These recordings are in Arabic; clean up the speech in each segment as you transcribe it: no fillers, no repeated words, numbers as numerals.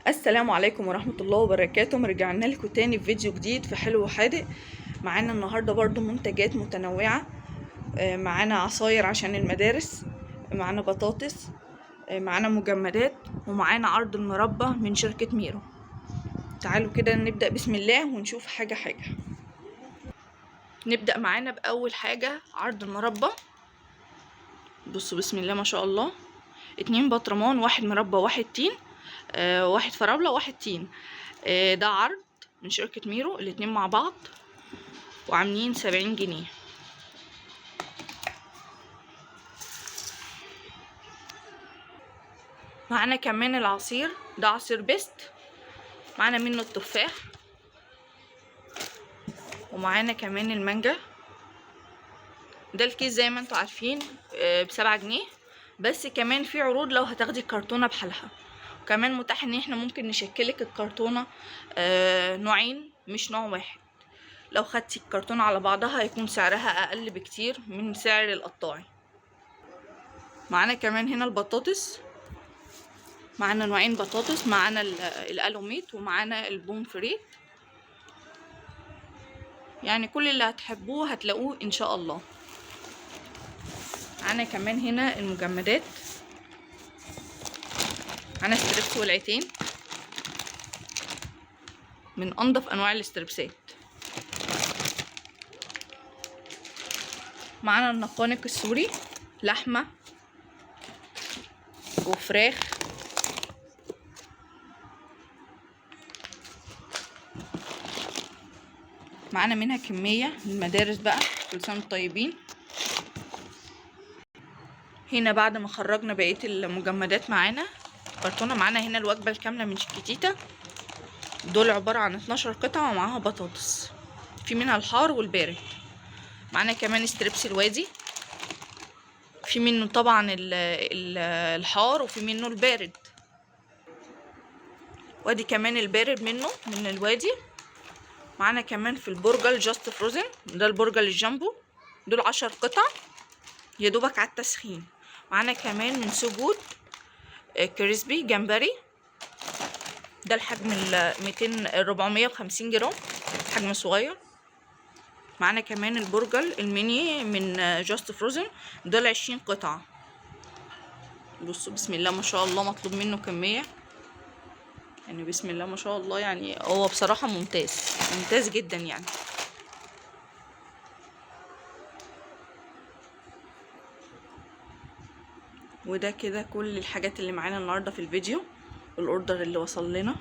السلام عليكم ورحمة الله وبركاته. رجعنا لكم تاني في فيديو جديد في حلو وحادق. معانا النهاردة برضو منتجات متنوعة. معانا عصاير عشان المدارس، معانا بطاطس، معانا مجمدات، ومعانا عرض المربى من شركة ميرو. تعالوا كده نبدأ بسم الله ونشوف حاجة حاجة. نبدأ معانا بأول حاجة عرض المربى. بصوا بسم الله ما شاء الله، 2 بطرمان، 1 مربى 1 تين، 1 فراولة 1 تين. ده عرض من شركة ميرو، الاتنين مع بعض وعاملين 70 جنيه. معانا كمان العصير، ده عصير بيست، معانا منه التفاح، ومعانا كمان المانجا. ده الكيس زي ما انتوا عارفين ب7 جنيه، بس كمان في عروض لو هتاخدي الكرتونة بحالها. وكمان متاح ان احنا ممكن نشكلك الكرتونة نوعين مش نوع واحد. لو خدتي الكرتونة على بعضها هيكون سعرها اقل بكتير من سعر القطاعي. معانا كمان هنا البطاطس، معانا نوعين بطاطس، معانا الالوميت ومعانا البوم فري. يعني كل اللي هتحبوه هتلاقوه ان شاء الله. معانا كمان هنا المجمدات، معانا ستريبس والعيتين من انضف انواع الاستريبسات. معانا النقانق السوري، لحمه وفراخ. معانا منها كميه للمدارس بقى، كل سنه وانتم طيبين. هنا بعد ما خرجنا بقيه المجمدات معانا كرتونه. معانا هنا الوجبه الكامله من شيكيتيتا، دول عباره عن 12 قطعه ومعاها بطاطس، في منها الحار والبارد. معانا كمان ستريبس الوادي، في منه طبعا الحار وفي منه البارد، وادي كمان البارد منه من الوادي. معانا كمان في البرجل جاست فروزن، ده البرجل الجامبو، دول 10 قطع يا دوبك على التسخين. معانا كمان من سجود كريسبي جمبري، ده الحجم 450 جرام، حجم صغير. معانا كمان البرجل الميني من جاست فروزن، دول 20 قطعة. بصوا بسم الله ما شاء الله، مطلوب منه كمية يعني بسم الله ما شاء الله. يعني هو بصراحة ممتاز ممتاز جدا يعني. وده كده كل الحاجات اللي معانا النهارده في الفيديو، الاوردر اللي وصل لنا.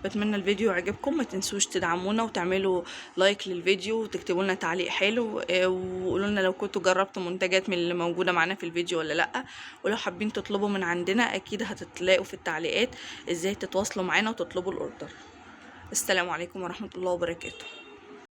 بتمنى الفيديو يعجبكم، ما تنسوش تدعمونا وتعملوا لايك للفيديو وتكتبوا لنا تعليق حلو، وقولوا لنا لو كنتوا جربتوا منتجات من اللي موجوده معانا في الفيديو ولا لا. ولو حابين تطلبوا من عندنا اكيد هتلاقوا في التعليقات ازاي تتواصلوا معانا وتطلبوا الاوردر. السلام عليكم ورحمه الله وبركاته.